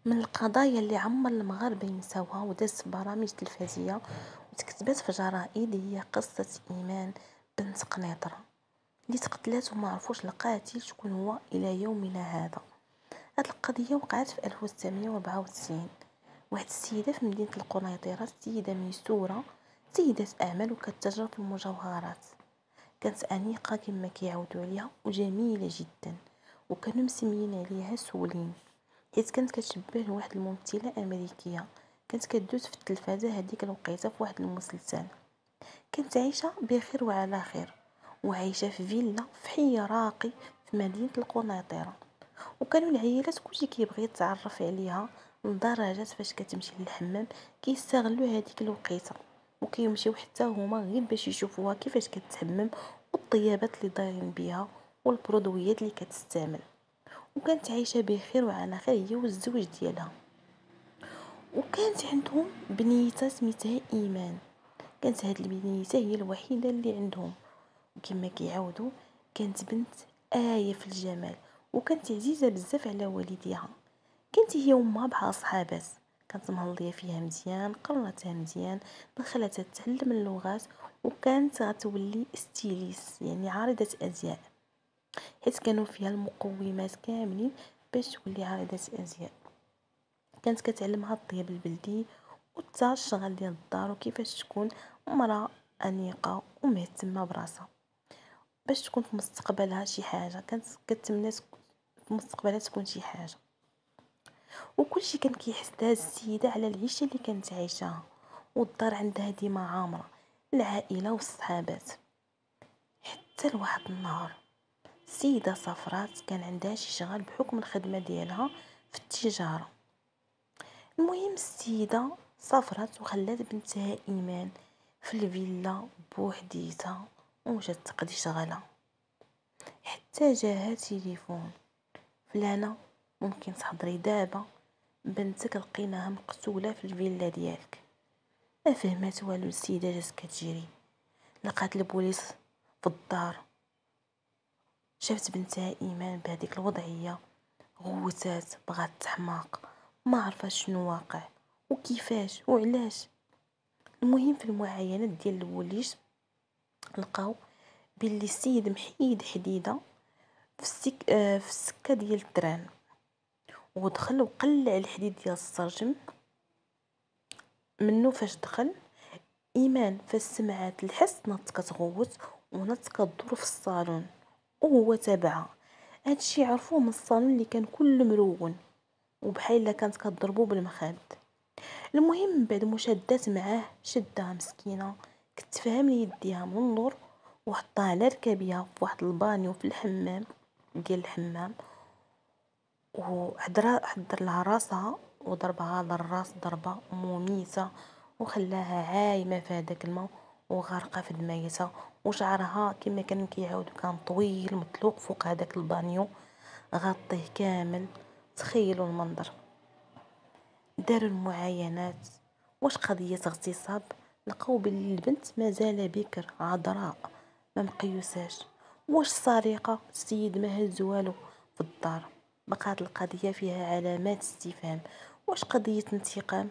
من القضايا اللي عمر المغاربة ينساوها ودازت في برامج تلفزية وتكتبات في جرائد هي قصة إيمان بنت قنيطرة اللي تقتلات وما عرفوش القاتل شكون هو إلى يومنا هذا. هاد القضية وقعت في 1994. واحد السيدة في مدينة القنيطرة، السيدة ميسورة، سيدة أعمال وكتتاجر في المجوهرات. كانت أنيقة كما كيعاودوا عليها وجميلة جدا، وكانوا مسميين عليها سولين حيت كانت كتشبه لواحد الممثلة أمريكية كانت كدوز في التلفازة هذيك الوقيته في واحد المسلسل. كانت عايشة بخير وعلى خير، وعايشة في فيلا في حي راقي في مدينة القنيطرة، وكانوا العائلات كلشي كيبغي يتعرف عليها لدرجة فاش كتمشي للحمام كيستغلوا هذيك الوقيته وكيمشيو حتى هما غير باش يشوفوها كيفاش كتحمم والطيابات اللي دايرين بها والبرودويات اللي كتستعمل. وكانت عايشة بخير وعلى خير هي والزوج ديالها، وكانت عندهم بنيته سميتها إيمان. كانت هاد البنيته هي الوحيدة اللي عندهم، وكما كيعاودوا كانت بنت آية في الجمال، وكانت عزيزة بزاف على والديها. كانت هي وامها بحال صحابات، كانت مهلية فيها مزيان، قرنتها مزيان، دخلتها تتعلم اللغات، وكانت غتولي ستيليس يعني عارضة ازياء، حيت كانوا فيها المقومات كاملين باش تولي عارضة ازياء. كانت كتعلمها الطياب البلدي وحتى الشغل ديال الدار وكيفاش تكون مرأة أنيقة ومهتمة براسها باش تكون في مستقبلها شي حاجة. كانت كتمنى في مستقبلها تكون شي حاجة، وكلشي كان كيحس هاد السيدة على العيشة اللي كانت عايشاها، والدار عندها ديما عامرة، العائلة والصحابات. حتى لواحد النهار سيدة صفرات كان عندها شي شغل بحكم الخدمة ديالها في التجارة. المهم السيدة سافرت وخلات بنتها إيمان في الفيلا بوحديتها ومشات تقضي شغلها، حتى جاها تليفون: فلانة ممكن تحضري دابا؟ بنتك لقيناها مقتولة في الفيلا ديالك. ما فهمات والو السيدة، جات كتجري لقات البوليس في الدار، شافت بنتها إيمان بهذيك الوضعية، غوتات بغات تحماق، ما عرفت شنو واقع وكيفاش وعلاش. المهم في المعاينات ديال البوليس لقاو باللي السيد محيد حديده في السكه ديال التران، ودخل وقلع الحديد ديال السرجم منه. فاش دخل ايمان فاش سمعات الحس نط كتغوت ونط كدور في الصالون وهو تابعها. هادشي عرفوه من الصالون اللي كان كله مرون وبحال الا كانت كضربو بالمخاد. المهم من بعد مشادات معاه شدها مسكينه، كتفهم لي يديها من اللور وحطها على ركابيها في واحد البانيو في الحمام ديال الحمام، حضر لها راسها وضربها للراس ضربه مميته وخلاها عايمه في هذاك الماء وغارقه في دمايتها. وشعرها كما كانوا كيعاودوا كان طويل مطلوق فوق هذاك البانيو غطيه كامل. تخيلوا المنظر. داروا المعاينات، واش قضية اغتصاب، لقاو بلي البنت مازال بكر عذراء ما مقيوساش. واش سرقة، السيد ما هز والو في الدار. بقات القضية فيها علامات استفهام. واش قضية انتقام،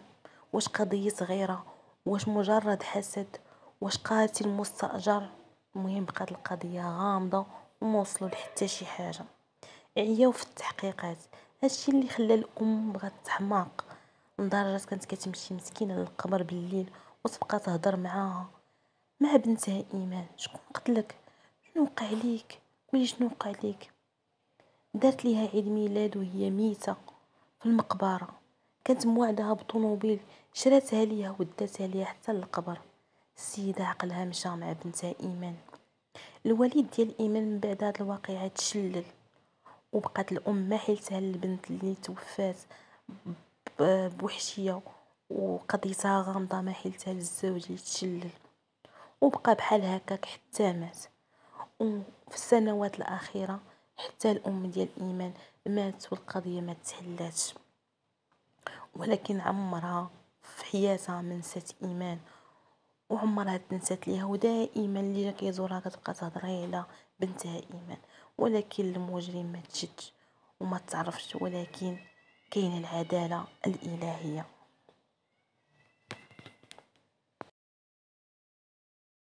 واش قضية غيرة، واش مجرد حسد، واش قاتل مستأجر. المهم بقات القضية غامضة وما وصلوا لحتى شي حاجة. عياو في التحقيقات، هادشي اللي خلى الام بغات تحماق لدرجة كانت كتمشي مسكينة للقبر بالليل وتبقى تهضر معاها مع بنتها إيمان: شكون قتلك، شنو وقع ليك، قولي شنو وقع ليك. دارت ليها عيد ميلاد وهي ميتة في المقبرة، كانت موعدها بطوموبيل شراتها ليها وداتها ليها حتى للقبر. السيدة عقلها مشى مع بنتها إيمان. الوالد ديال إيمان من بعد هاد الواقعة تشلل، وبقات الام ما حيلتها للبنت اللي توفات بوحشيه، وقضيتها غامضه ما حيلتها للزوج اللي تشلل وبقى بحال هكاك حتى مات. وفي السنوات الاخيره حتى الام ديال ايمان ماتت والقضيه ما تحلاتش. ولكن عمرها في حياتها ما نسات ايمان، وعمرها تنسات ليها، ودائما اللي كيزورها كتبقى تهضر على بنتها ايمان. ولكن المجرم ما تشدش وما تعرفش، ولكن كاين العدالة الإلهية.